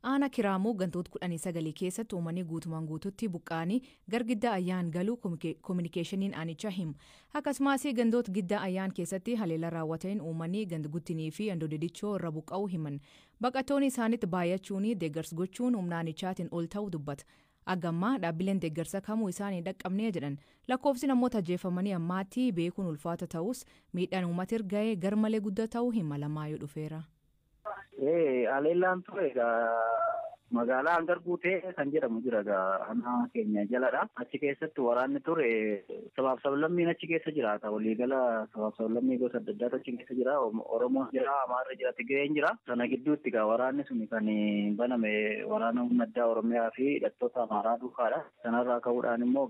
Aana Kiraamuu gantoota 19 keessatti uummanni guutumaan guututti buqqaanii gar giddaa ayyaan galuu kominikeeshiniin aanichaa himu. Akkasumas gandoota giddaa ayyaan keessatti haleela raawwateen uummanni gandguttinii fi andoodidichoo irra buqqa'uu himan. Baqattoonni isaanitti baay'achuun deeggarsa gochuun humna aanichaatiin ol ta'uu dubbata. Agammaa dhaabbileen deeggarsa kamuu isaan hin dhaqqabnee jedhan. Lakkoofsi namoota ajjeefamanii ammaatti beekuun ulfaata ta'us miidhaan uummata erga'ee garmalee guddaa ta'uu hima Lamaayyoo dhufeera. Haleellaan ture magaalaa hangar guutee kan jedhamu jira aanaa keenya jaladha. Achi keessatti waraanni ture sabaaf sablammiin achi keessa jiraata. Waliigala sabaaf sablammii gosa adda addaatu achi keessa jira. Oromoon jira, Amaarri jira, Tigireen jira. Sana gidduutti waraanni sun kan baname waraana humna addaa Oromiyaa fi hidhattoota Amaaraa duukaadha. Sanarraa ka'uudhaan immoo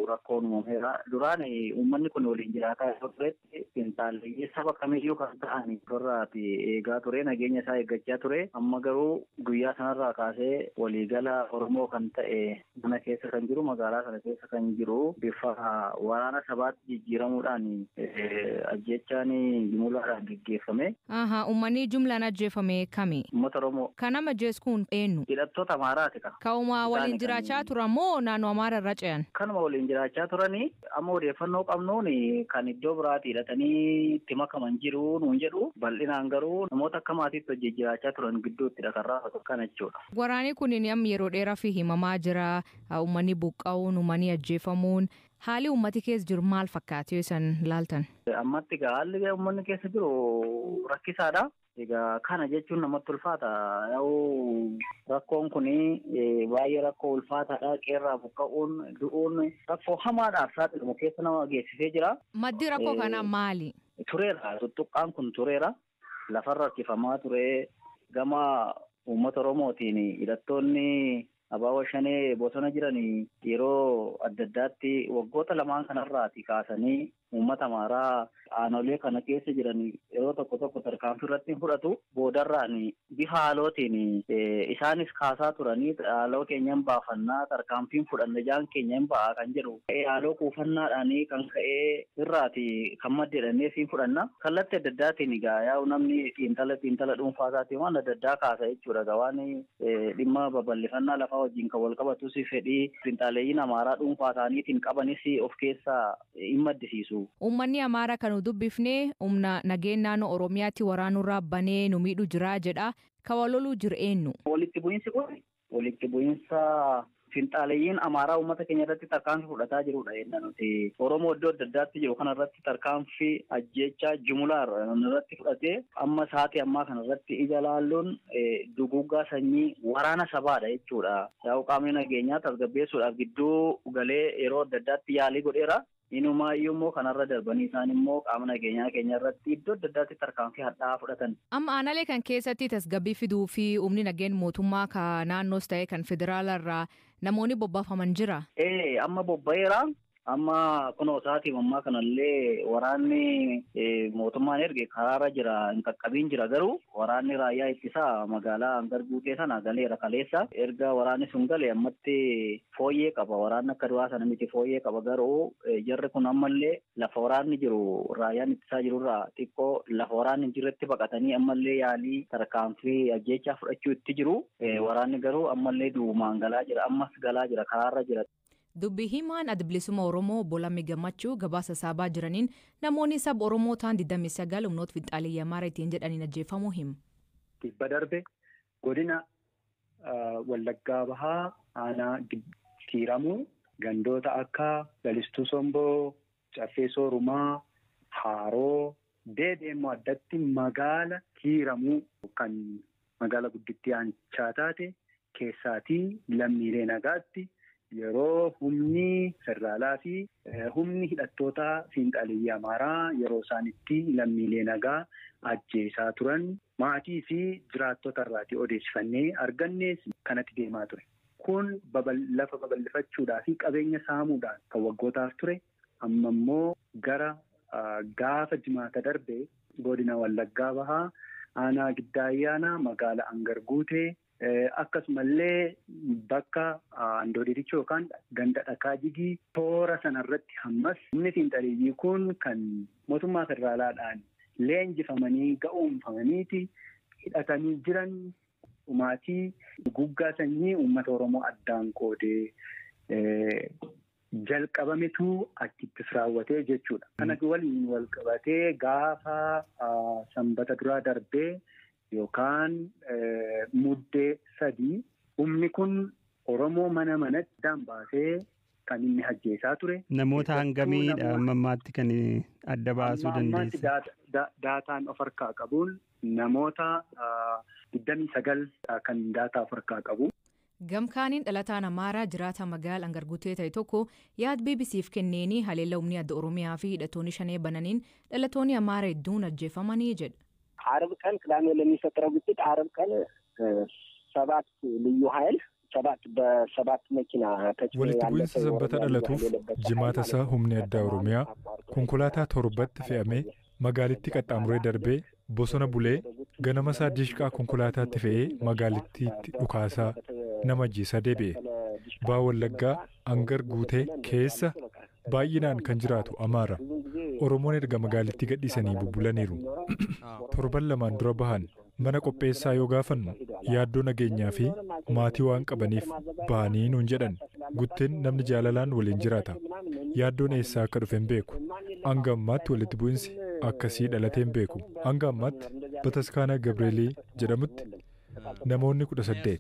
rakkoon uumameera. Duraan uummanni kun waliin jiraataa turetti finxaallee saba kamiyyuu kan ta'an irraati eegaa ture. Nageenya isaa eeggachaa ture. Amma garuu guyyaa sanarraa kaasee waliigala Oromoo kan ta'e mana keessa kan jiru magaalaa sana keessa kan jiru bifa waraana sabaatti jijjiiramuudhaan ajjechaan jumlaadhaan gaggeeffame. Uummanni jumlaan ajjeefame kami? Uummata Oromoo. Kan nama ajjeeskuun eenyu? Hidhattoota Amaaraati ka. Ka'uma waliin jiraachaa turan moo naannoo Amaara irra ce'an? Kanuma waliin jiraachaa turanii amma odeeffannoo qabnuun kan iddoo biraatti hidhatanii itti makaman jiru nuun jedhu bal'inaan garuu namoota akka maatiitti hojii jiraachaa turan gidduuttidha kan raafatu kana jechuudha. Waraanni kun amma yeroo dheeraa fi himamaa jira. Uummanni buqqa'uun, uummanni ajjeefamuun. Haalli uummati keessa jiru maal fakkaata yoo isaan ilaaltan? Ammatti haalli uummanni keessa jiru rakkisaadha. Egaa kana jechuun namatti ulfaata. Rakkoon kun baay'ee rakkoo ulfaataadha. Qeerraa buqqa'uun, du'uun rakkoo hamaadhaaf saaxilamu keessa nama geessisee jira. Maddi rakkoo kanaa maali? Tureera. Tuttuqqaan kun tureera. Lafarra rakkifamaa ture. Gama uummata Oromootiin hidhattoonni Abaaboo Shanee bosona jiran yeroo adda addaatti waggoota lamaan kanarraati kaasanii uummata Amaaraa aanolee kana keessa jiran yeroo tokko tarkaanfii irratti fudhatu boodarraan bifa haalootiin isaanis kaasaa turanii haaloo keenyan baafannaa tarkaanfiin fudhanne jaan keenyan ba'aa kan jedhu haaloo kuufannaadhaan kan ka'ee irraati kan maddeedhannee siin fudhanna kallattii adda addaatiin egaa yaa'u namni xiinxala dhuunfaa isaatiin waan adda addaa kaasa jechuudha waan dhimma babal'ifannaa lafaa wajjin kan wal qabatus fedhii xiinxaleeyyiin Amaaraa dhuunfaa isaaniitiin qabanis of keessaa hin maddisiisu. Uummanni Amaaraa kan dubbifnee humna nageenya naannoo Oromiyaatti waraanurraa banee nu miidhu jira jedha. Kawaloluu jiru eenyu? Walitti bu'iinsi kun walitti bu'iinsa finxaaleeyyiin Amaaraa uummata keenya irratti tarkaanfii fudhataa jirudha jenna nuti. Oromoo iddoo adda addaatti jiru kanarratti tarkaanfii ajjechaa jumlaa irratti fudhatee amma sa'aatii ammaa kanarratti ija laalluun duguuggaa sanyii waraana sabaadha jechuudha. Yaa'u qaamni nageenyaa tasgabbeessuudhaaf gidduu galee yeroo adda addaatti yaalii godheera. Inumaayyuu immoo kanarra darbanii isaan immoo qaama nageenyaa keenya irratti iddoo adda addaatti tarkaanfii hadhaa'aa fudhatan. Amma aanalee kan keessatti tasgabbii fiduu fi humni nageenya mootummaa kan naannoos ta'e kan federaalarraa namoonni bobbaafaman jira. Amma bobba'eera. Amma kunoo sa'aatii ammaa kanallee waraanni mootummaan erge karaarra jira hin qaqqabiin jira garuu waraanni raayyaa ittisaa magaalaa hangar guutee sana galeera kaleessa erga waraanni sun galee ammatti fooyyee qaba waraanni akka duraa sana miti fooyyee qaba garuu jarri kun ammallee lafa waraanni jiru raayyaan ittisaa jirurraa xiqqoo lafa waraanni hin jirretti baqatanii ammallee yaalii tarkaanfii ajjechaa fudhachuu itti jiru waraanni garuu ammallee duumaan galaa jira ammas galaa jira karaarra jira. Dubbii himaan adda bilisummaa Oromoo Bolamii Gammachuu gabaasa saabaa jiraniin namoonni saba Oromoo ta'an 29 humnoota finxaaleeyyii Amaaraa ittiin jedhaniin ajjeefamuu himu. Dhibba darbe godina Wallaggaa Bahaa aanaa Kiiramuu gandoota akka Lalistuu Somboo, Caffee Soorumaa, Haaroo, Deedeemmoo addatti magaala Kiiramuu kan magaala guddittii aanichaa taate keessaatii lammiilee nagaatti. Yeroo humni federaalaa fi humni hidhattoota finxaaleeyyii Amaaraa yeroo isaanitti lammiilee nagaa ajjeesaa turan maatii fi jiraattota irraati odeeffannee argannees kanatti deemaa ture. Kun lafa babal'ifachuudhaa fi qabeenya saamuudhaan kan waggootaaf ture amma immoo gara gaafa jimaata darbe godina Wallaggaa Bahaa aanaa Giddaa Ayyaanaa magaala Hangar Guutee. Akkasumallee bakka Andoodidichoo yookaan ganda dhakaa jigii toora sanarratti hammas humni finxaaleeyyii kun kan mootummaa federaalaadhaan leenjifamanii ga'oomfamaniiti hidhatanii jiran dhumaatii guggaa sanyii uummata Oromoo addaan qoodee jalqabametu achittis raawwatee jechuudha. Kana waliin wal qabatee gaafa sanbata duraa darbee yookaan muddee 3 humni kun Oromoo manatti addaan baasee kan inni ajjeesaa ture. Namoota hangamiidha ammaatti kan adda baasuu dandeessa? Daataan of harkaa qabuun namoota 29 kan daataa of harkaa qabu. Gamkaaniin dhalataan Amaaraa jiraata magaalaa Angargutee ta'e tokko yaad BBC'f kenneenii haleella humni adda Oromiyaa fi hidhattoonni shanee bananiin dhalatoonni Amaaraa hedduun ajjeefamanii jedha. ዓርብ ቀን ቅዳሜ ለሚፈጠረው ግጭት ዓርብ ቀን 7 ልዩ ኃይል 7 በ7 መኪና walitti bu'iinsa sanbata dhalatuuf jimaata isaa humni addaa Oromiyaa konkolaataa torbatti fe'amee magaalittii qaxxaamuree darbee bosona bulee ganama isaa diishqaa konkolaataatti fe'ee magaalittiitti dhukaasaa nama ajjeesaa deebi'e. Baa Wallaggaa Angargutee keessa baay'inaan kan jiraatu Amaara. Oromoon erga magaalittii gadhiisanii bubbulaniiru. Torban lamaan dura bahan mana qopheessaa yoo gaafannu yaaddoo nageenyaa fi maatii waan qabaniif bahanii nuun jedhan. Gutteen namni jaalalaan waliin jiraata. Yaaddoon eessaa akka dhufe hin beeku. Hanga ammaatti walitti bu'insi akkasii dhalatee hin beeku. Hanga ammaatti Bataskaanaa Gabreelii jedhamutti namoonni 18